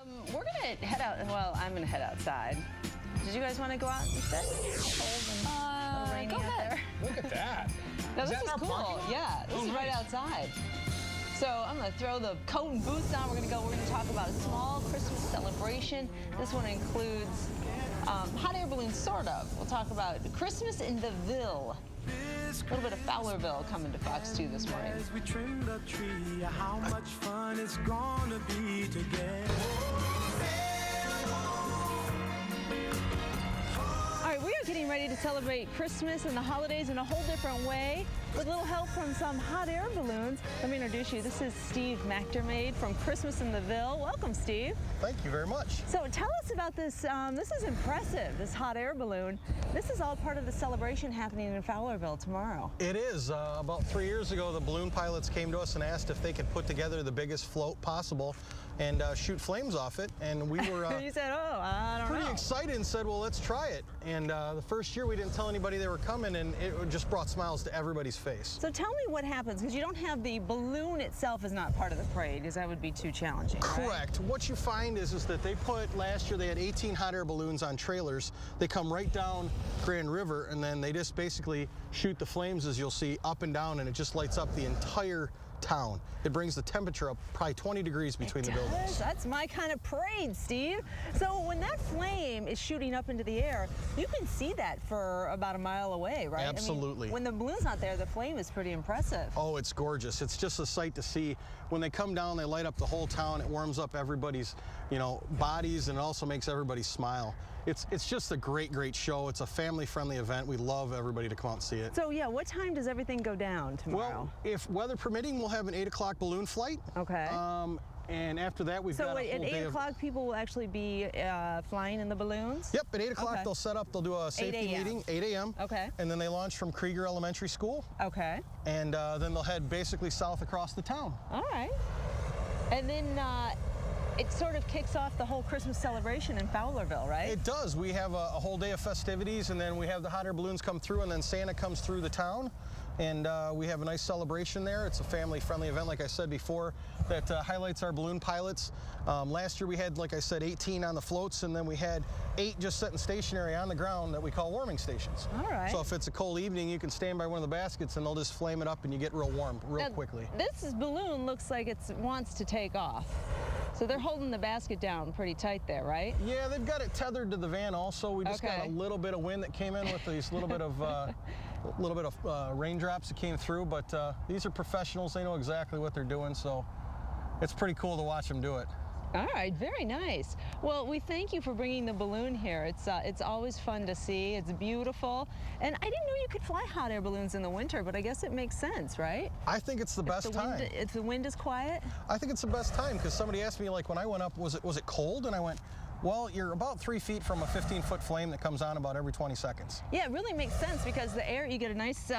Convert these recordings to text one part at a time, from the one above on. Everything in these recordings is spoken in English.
We're gonna head out. Well, I'm gonna head outside. Did you guys want to go out instead? Go ahead. Look at that. No, this is cool. Yeah, this is right outside. So I'm gonna throw the coat and boots on. We're gonna talk about a small Christmas celebration. This one includes hot air balloons, sort of. We'll talk about Christmas in the Ville. A little bit of Fowlerville coming to Fox 2 this morning. As we trim the tree, how much fun it's gonna be together. All right, we are getting ready to celebrate Christmas and the holidays in a whole different way with a little help from some hot air balloons. Let me introduce you. This is Steve McDermott from Christmas in the Ville. Welcome, Steve. Thank you very much. So tell us about this. This is impressive, this hot air balloon. This is all part of the celebration happening in Fowlerville tomorrow. It is. About 3 years ago, the balloon pilots came to us and asked if they could put together the biggest float possible and shoot flames off it. And we were You said, oh, I don't know. pretty excited and said, well, let's try it. And the first year we didn't tell anybody they were coming, and it just brought smiles to everybody's face. So tell me what happens, because you don't have the balloon itself is not part of the parade, because that would be too challenging, right? Correct. What you find is that they put, last year they had 18 hot air balloons on trailers. They come right down Grand River, and then they just basically shoot the flames, as you'll see, up and down, and it just lights up the entire town. It brings the temperature up probably 20 degrees between the buildings. That's my kind of parade, Steve. So when that flame is shooting up into the air, you can see that for about a mile away, right? Absolutely. I mean, when the balloon's not there, the flame is pretty impressive. Oh, it's gorgeous. It's just a sight to see. When they come down, they light up the whole town. It warms up everybody's, bodies, and it also makes everybody smile. It's just a great, great show. It's a family-friendly event. We love everybody to come out and see it. So yeah, what time does everything go down tomorrow? Well, if weather permitting, we'll have an 8 o'clock balloon flight. Okay. And after that, we've got a whole at 8 day o'clock, people will actually be flying in the balloons? Yep, at 8 o'clock Okay. they'll set up. They'll do a safety meeting, 8 a.m. Okay. And then they launch from Krieger Elementary School. Okay. And then they'll head basically south across the town. All right. And then it sort of kicks off the whole Christmas celebration in Fowlerville, right? It does. We have a whole day of festivities, and then we have the hot air balloons come through, and then Santa comes through the town. And we have a nice celebration there. It's a family-friendly event, like I said before, that highlights our balloon pilots. Last year we had, like I said, 18 on the floats, and then we had 8 just sitting stationary on the ground that we call warming stations. All right. So if it's a cold evening, you can stand by one of the baskets, and they'll just flame it up, and you get real warm real quickly. This balloon looks like it wants to take off. So they're holding the basket down pretty tight there, right? Yeah, they've got it tethered to the van also. We just got a little bit of wind that came in with these little bit of raindrops that came through, but these are professionals. They know exactly what they're doing, so it's pretty cool to watch them do it. All right, very nice. Well, we thank you for bringing the balloon here. It's always fun to see. It's beautiful. And I didn't know you could fly hot air balloons in the winter, but I guess it makes sense, right? I think it's the best time. If the wind is quiet? I think it's the best time, because somebody asked me, like, when I went up, was it cold? And I went, well, you're about 3 feet from a 15-foot flame that comes on about every 20 seconds. Yeah, it really makes sense, because the air, you get a nice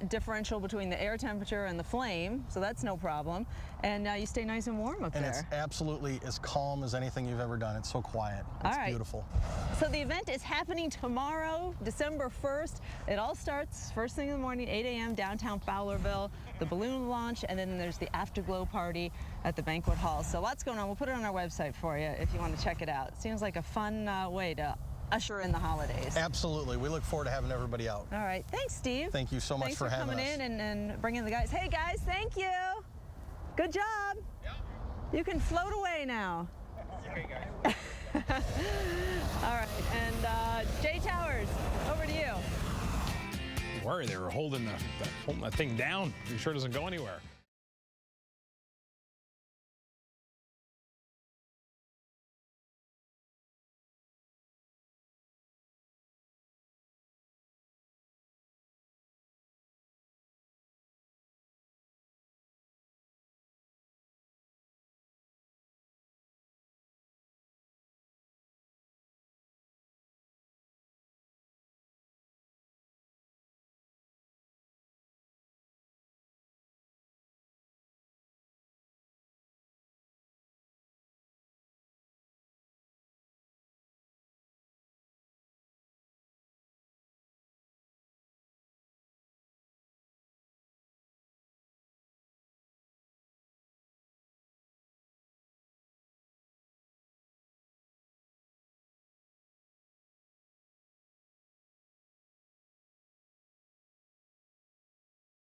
differential between the air temperature and the flame, so that's no problem. And you stay nice and warm up there. And it's absolutely as calm as anything you've ever done. It's so quiet. It's beautiful. So the event is happening tomorrow, December 1st. It all starts first thing in the morning, 8 a.m. downtown Fowlerville, the balloon launch, and then there's the afterglow party at the banquet hall. So lots going on. We'll put it on our website for you if you want to check it out. Seems like a fun way to usher in the holidays. Absolutely. We look forward to having everybody out. All right. Thanks, Steve. Thank you so much for having us. Thanks for coming in and bringing the guys. Hey, guys, thank you. Good job. Yep. You can float away now. Okay, guys. All right. And Jay Towers, over to you. Don't worry, they were holding that thing down. It sure doesn't go anywhere.